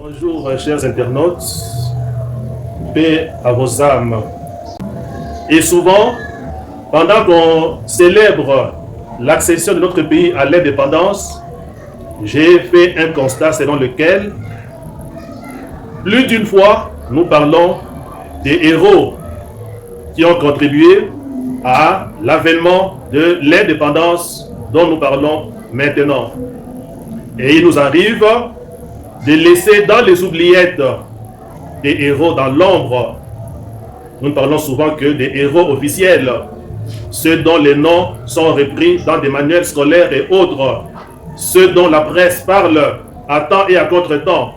Bonjour chers internautes, paix à vos âmes. Et souvent, pendant qu'on célèbre l'accession de notre pays à l'indépendance, j'ai fait un constat selon lequel, plus d'une fois, nous parlons des héros qui ont contribué à l'avènement de l'indépendance dont nous parlons maintenant. Et il nous arrive de laisser dans les oubliettes des héros dans l'ombre. Nous ne parlons souvent que des héros officiels, ceux dont les noms sont repris dans des manuels scolaires et autres, ceux dont la presse parle à temps et à contre-temps.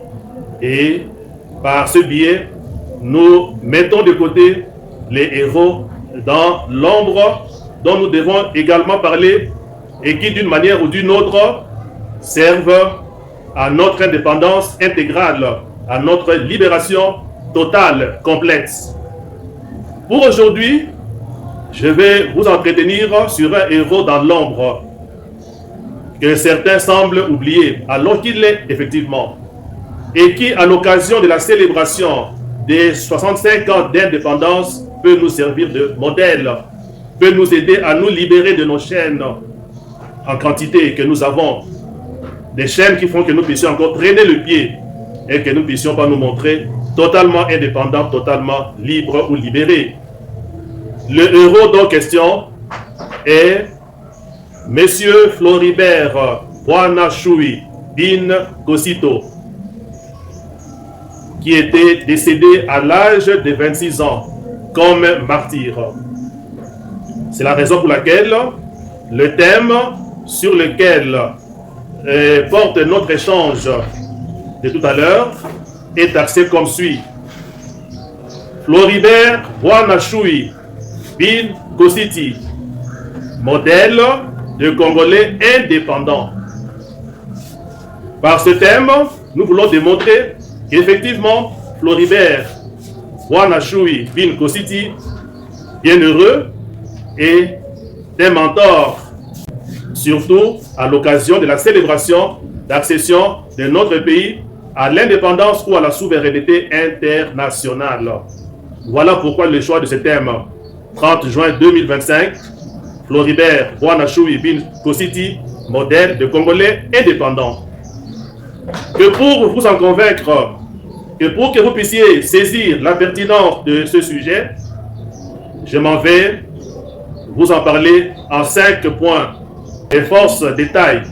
Et par ce biais, nous mettons de côté les héros dans l'ombre dont nous devons également parler et qui, d'une manière ou d'une autre, servent à notre indépendance intégrale, à notre libération totale, complète. Pour aujourd'hui, je vais vous entretenir sur un héros dans l'ombre que certains semblent oublier, alors qu'il l'est effectivement, et qui, à l'occasion de la célébration des 65 ans d'indépendance, peut nous servir de modèle, peut nous aider à nous libérer de nos chaînes en quantité que nous avons, des chaînes qui font que nous puissions encore traîner le pied et que nous ne puissions pas nous montrer totalement indépendants, totalement libres ou libérés. Le héros dont question est Monsieur Floribert Bwana-Chui Bin Kosito, qui était décédé à l'âge de 26 ans comme martyr. C'est la raison pour laquelle le thème sur lequel porte notre échange de tout à l'heure est axé comme suit. Floribert Bwana-Chui Bin Kosito, modèle de Congolais indépendants. Par ce thème, nous voulons démontrer qu'effectivement, Floribert Bwana-Chui Bin Kosito, bienheureux, est un mentor, surtout à l'occasion de la célébration d'accession de notre pays à l'indépendance ou à la souveraineté internationale. Voilà pourquoi le choix de ce thème. 30 juin 2025, Floribert Bwana-Chui Bin Kosito, modèle de Congolais indépendants. Que pour vous en convaincre, que pour que vous puissiez saisir la pertinence de ce sujet, je m'en vais vous en parler en 5 points. Et force détail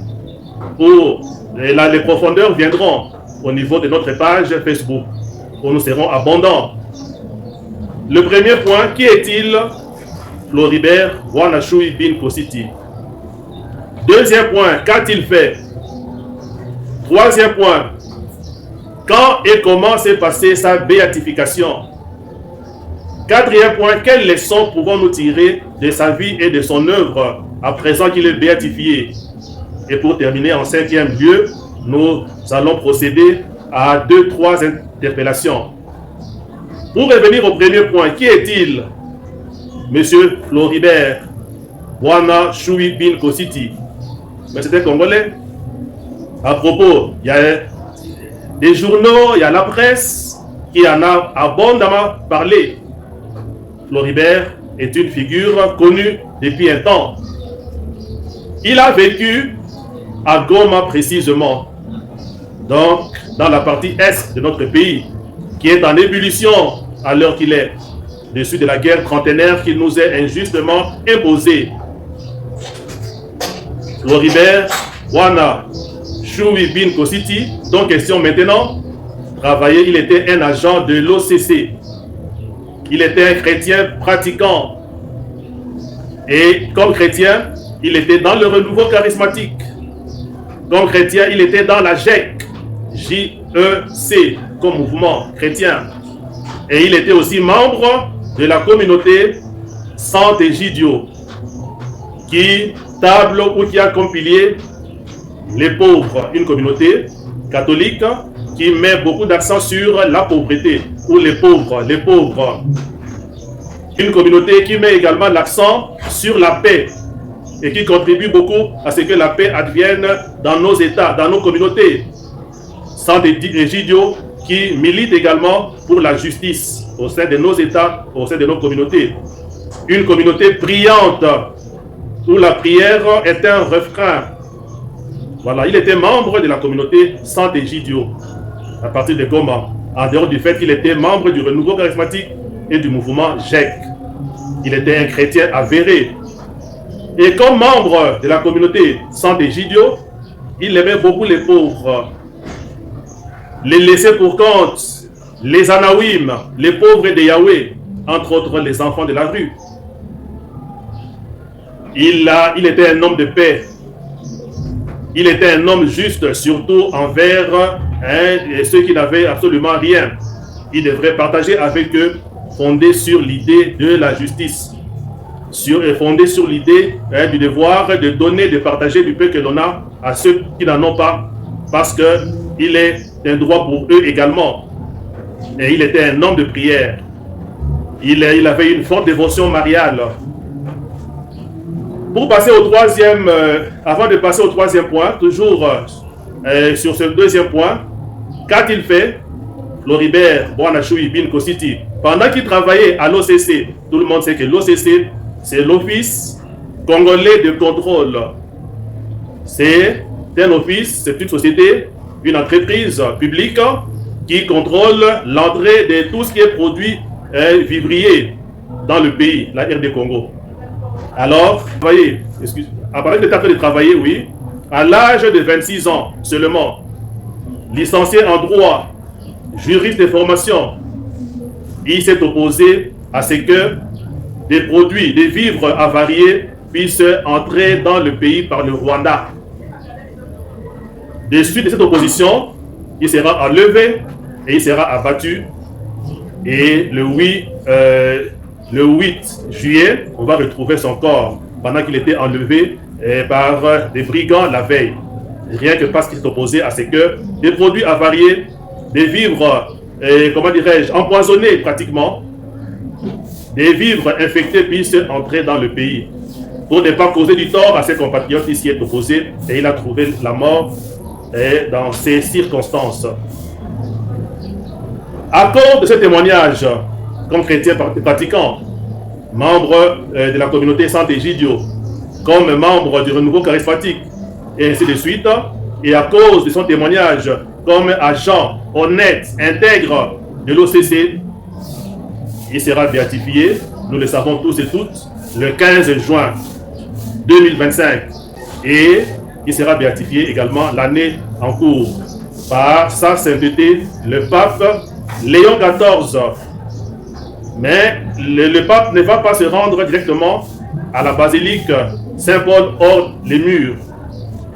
où les profondeurs viendront au niveau de notre page Facebook, où nous serons abondants. Le premier point, qui est-il? Floribert Bwana-Chui Bin Kosito. Deuxième point, qu'a-t-il fait? Troisième point, quand et comment s'est passée sa béatification? Quatrième point, quelles leçons pouvons-nous tirer de sa vie et de son œuvre à présent qu'il est béatifié? Et pour terminer, en 5e lieu, nous allons procéder à 2-3 interpellations. Pour revenir au premier point, qui est-il? Monsieur Floribert Bwana-Chui Bin Kosito. Mais c'était Congolais. À propos, il y a des journaux, il y a la presse qui en a abondamment parlé. Floribert est une figure connue depuis un temps. Il a vécu à Goma précisément, donc dans la partie est de notre pays, qui est en ébullition à l'heure qu'il est, dessus de la guerre trentenaire qui nous est injustement imposée. Floribert Bwana-Chui Bin Kosito, dont question maintenant, travaillait, il était un agent de l'OCC. Il était un chrétien pratiquant. Et comme chrétien, il était dans le renouveau charismatique. Comme chrétien, il était dans la JEC, J-E-C, comme mouvement chrétien. Et il était aussi membre de la communauté Sant'Egidio, qui table ou qui a compilé les pauvres, une communauté catholique qui met beaucoup d'accent sur la pauvreté, ou les pauvres. Une communauté qui met également l'accent sur la paix et qui contribue beaucoup à ce que la paix advienne dans nos États, dans nos communautés. Sante Egidio, qui milite également pour la justice au sein de nos États, au sein de nos communautés. Une communauté priante, où la prière est un refrain. Voilà, il était membre de la communauté Sante Egidio, à partir de Goma, en dehors du fait qu'il était membre du renouveau charismatique et du mouvement GEC. Il était un chrétien avéré. Et comme membre de la communauté Sante Egidio, il aimait beaucoup les pauvres, les laissés pour compte, les Anawim, les pauvres de Yahweh, entre autres les enfants de la rue. Il était un homme de paix. Il était un homme juste, surtout envers ceux qui n'avaient absolument rien. Il devrait partager avec eux, fondé sur l'idée de la justice, fondé sur l'idée du devoir de donner, de partager du peu que l'on a à ceux qui n'en ont pas, parce qu'il est un droit pour eux également. Et il était un homme de prière. Il avait une forte dévotion mariale. Pour passer au troisième, avant de passer au troisième point, toujours sur ce deuxième point, qu'a-t-il fait, Floribert Boanachui Bin Kositi, pendant qu'il travaillait à l'OCC? Tout le monde sait que l'OCC, c'est l'Office congolais de contrôle. C'est un office, c'est une société, une entreprise publique qui contrôle l'entrée de tout ce qui est produit vivrier dans le pays, la RD Congo. Alors, voyez, après le temps de travailler, oui, à l'âge de 26 ans seulement, licencié en droit, juriste de formation, il s'est opposé à ce que des produits, des vivres avariés puissent entrer dans le pays par le Rwanda. De suite de cette opposition, il sera enlevé et il sera abattu. Et le 8 juillet, on va retrouver son corps pendant qu'il était enlevé par des brigands la veille. Rien que parce qu'il s'est opposé à ce que des produits avariés, des vivres, comment dirais-je, empoisonnés pratiquement, des vivres infectés puissent entrer dans le pays. Pour ne pas causer du tort à ses compatriotes, il s'y est opposé et il a trouvé la mort dans ces circonstances. À cause de ce témoignage, comme chrétien pratiquant, membre de la communauté Sante Egidio, comme membre du renouveau charismatique, et ainsi de suite, et à cause de son témoignage comme agent honnête, intègre de l'OCC, il sera béatifié, nous le savons tous et toutes, le 15 juin 2025. Et il sera béatifié également l'année en cours par sa sainteté, le pape Léon XIV. Mais le pape ne va pas se rendre directement à la basilique Saint-Paul hors les murs.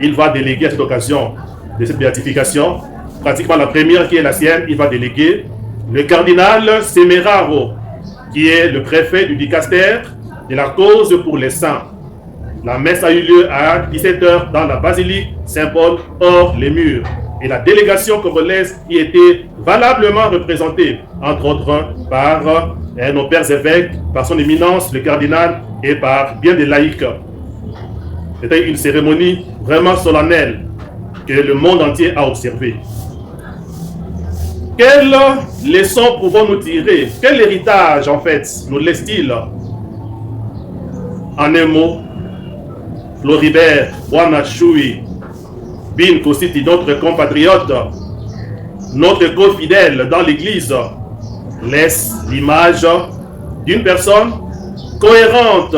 Il va déléguer à cette occasion de cette béatification, pratiquement la première qui est la sienne, il va déléguer le cardinal Semeraro, qui est le préfet du dicaster de la cause pour les saints. La messe a eu lieu à 17h dans la basilique Saint-Paul hors les murs. Et la délégation congolaise y était valablement représentée, entre autres par nos pères évêques, par son éminence, le cardinal, et par bien des laïcs. C'était une cérémonie vraiment solennelle que le monde entier a observée. Quelle leçon pouvons-nous tirer? Quel héritage, en fait, nous laisse-t-il? En un mot, Floribert Boanachui Bin Kositi, notre compatriote, notre co-fidèle dans l'Église, laisse l'image d'une personne cohérente,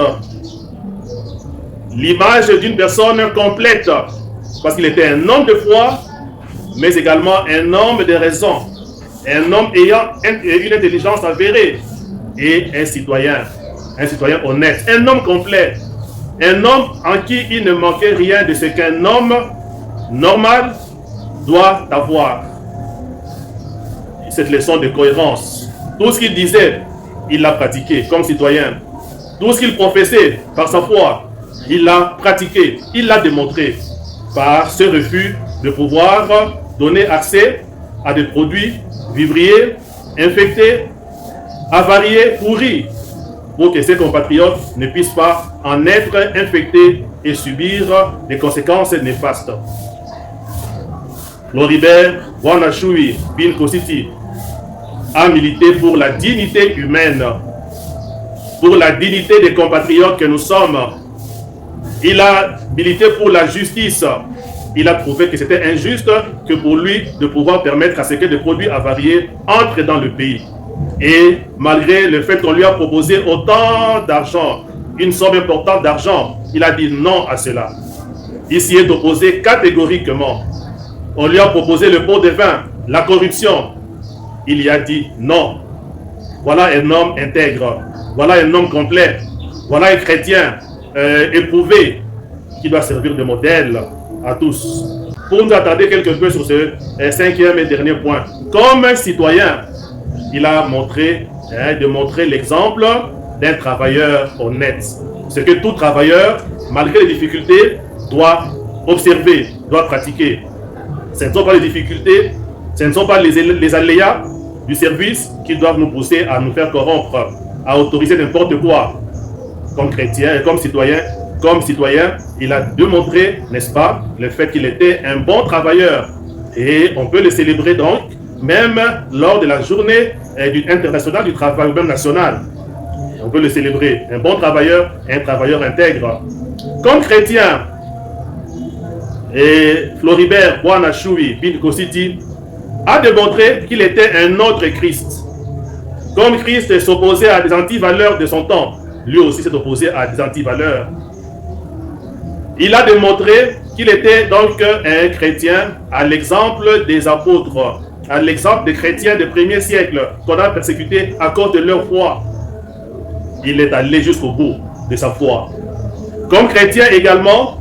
l'image d'une personne complète, parce qu'il était un homme de foi, mais également un homme de raison, un homme ayant une intelligence avérée et un citoyen honnête, un homme complet, un homme en qui il ne manquait rien de ce qu'un homme normal doit avoir. Cette leçon de cohérence, tout ce qu'il disait, il l'a pratiqué comme citoyen. Tout ce qu'il professait par sa foi, il l'a pratiqué, il l'a démontré par ce refus de pouvoir donner accès à des produits vivriers, infectés, avariés, pourris, pour que ses compatriotes ne puissent pas en être infectés et subir des conséquences néfastes. Floribert Wanashui Bin Kositi a milité pour la dignité humaine, pour la dignité des compatriotes que nous sommes. Il a milité pour la justice. Il a prouvé que c'était injuste que pour lui de pouvoir permettre à ce que des produits avariés entrent dans le pays. Et malgré le fait qu'on lui a proposé autant d'argent, une somme importante d'argent, il a dit non à cela. Il s'y est opposé catégoriquement. On lui a proposé le pot de vin, la corruption. Il y a dit non. Voilà un homme intègre. Voilà un homme complet. Voilà un chrétien éprouvé qui doit servir de modèle à tous. Pour nous attarder quelque peu sur ce cinquième et dernier point, comme un citoyen, il a montré, de montrer l'exemple d'un travailleur honnête. Ce que tout travailleur, malgré les difficultés, doit observer, doit pratiquer. Ce ne sont pas les difficultés, ce ne sont pas les aléas du service qui doivent nous pousser à nous faire corrompre, à autoriser n'importe quoi. Comme chrétien et comme citoyen, il a démontré, n'est-ce pas, le fait qu'il était un bon travailleur. Et on peut le célébrer donc, même lors de la journée internationale du travail, ou même nationale. On peut le célébrer. Un bon travailleur et un travailleur intègre. Comme chrétien, et Floribert Wanashui Bin Kositi a démontré qu'il était un autre Christ. Comme Christ s'opposait à des antivaleurs de son temps, lui aussi s'est opposé à des antivaleurs. Il a démontré qu'il était donc un chrétien à l'exemple des apôtres, à l'exemple des chrétiens des premiers siècles qu'on a persécutés à cause de leur foi. Il est allé jusqu'au bout de sa foi. Comme chrétien également,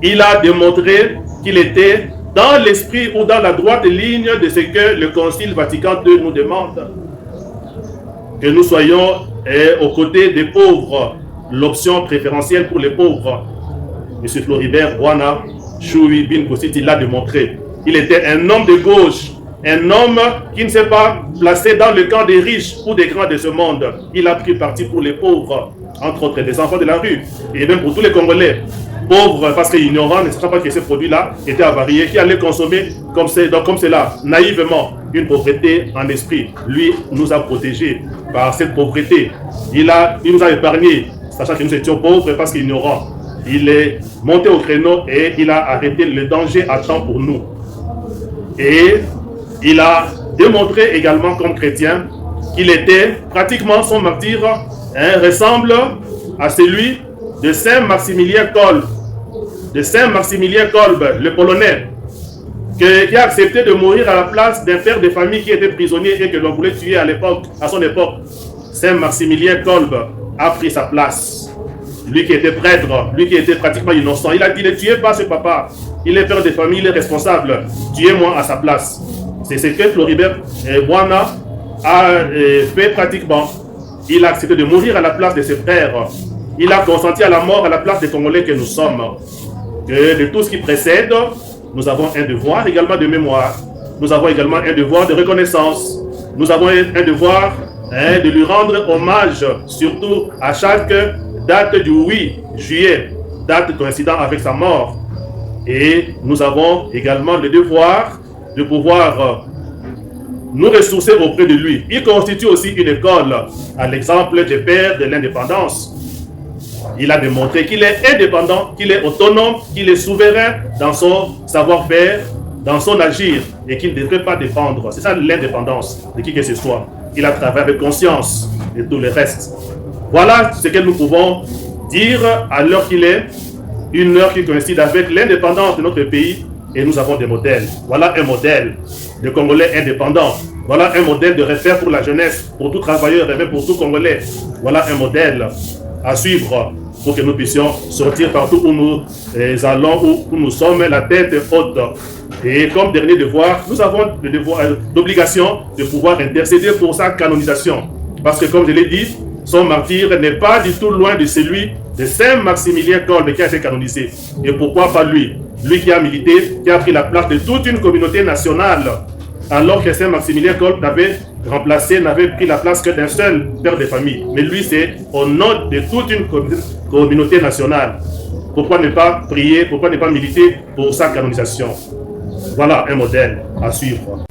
il a démontré qu'il était dans l'esprit ou dans la droite ligne de ce que le Concile Vatican II nous demande. Que nous soyons aux côtés des pauvres, l'option préférentielle pour les pauvres. M. Floribert Wanashui Bin Kositi l'a démontré. Il était un homme de gauche, un homme qui ne s'est pas placé dans le camp des riches ou des grands de ce monde. Il a pris parti pour les pauvres, entre autres des enfants de la rue, et même pour tous les Congolais. Pauvres parce qu'ignorants, ne sachant pas que ces produits-là étaient avariés, qui allaient consommer comme cela, naïvement, une pauvreté en esprit. Lui nous a protégés par cette pauvreté. Il nous a épargnés, sachant que nous étions pauvres parce qu'ignorants. Il est monté au créneau et il a arrêté le danger à temps pour nous. Et il a démontré également comme chrétien qu'il était pratiquement son martyr ressemble à celui de Saint Maximilien Kolbe, le Polonais, qui a accepté de mourir à la place d'un père de famille qui était prisonnier et que l'on voulait tuer à son époque. Saint Maximilien Kolbe a pris sa place. Lui qui était prêtre, lui qui était pratiquement innocent, il a dit ne tuez pas ce papa, il est père de famille, il est responsable, tuez-moi à sa place. C'est ce que Floribert Wana a fait pratiquement. Il a accepté de mourir à la place de ses frères. Il a consenti à la mort à la place des Congolais que nous sommes. Que de tout ce qui précède, nous avons un devoir également de mémoire. Nous avons également un devoir de reconnaissance. Nous avons un devoir de lui rendre hommage, surtout à chaque date du 8 juillet, date coïncidant avec sa mort. Et nous avons également le devoir de pouvoir nous ressourcer auprès de lui. Il constitue aussi une école, à l'exemple des pères de l'indépendance. Il a démontré qu'il est indépendant, qu'il est autonome, qu'il est souverain dans son savoir-faire, dans son agir, et qu'il ne devrait pas dépendre. C'est ça l'indépendance de qui que ce soit. Il a travaillé avec conscience et tout le reste. Voilà ce que nous pouvons dire à l'heure qu'il est, une heure qui coïncide avec l'indépendance de notre pays, et nous avons des modèles. Voilà un modèle de Congolais indépendants. Voilà un modèle de référent pour la jeunesse, pour tout travailleur et même pour tout Congolais. Voilà un modèle à suivre pour que nous puissions sortir partout où nous allons, où nous sommes la tête haute. Et comme dernier devoir, nous avons le devoir, l'obligation de pouvoir intercéder pour sa canonisation. Parce que comme je l'ai dit, son martyr n'est pas du tout loin de celui de Saint Maximilien Kolbe qui a été canonisé. Et pourquoi pas lui? Lui qui a milité, qui a pris la place de toute une communauté nationale, alors que Saint Maximilien Kolbe n'avait pris la place que d'un seul père de famille. Mais lui, c'est au nom de toute une communauté nationale. Pourquoi ne pas prier, pourquoi ne pas militer pour sa canonisation? Voilà un modèle à suivre.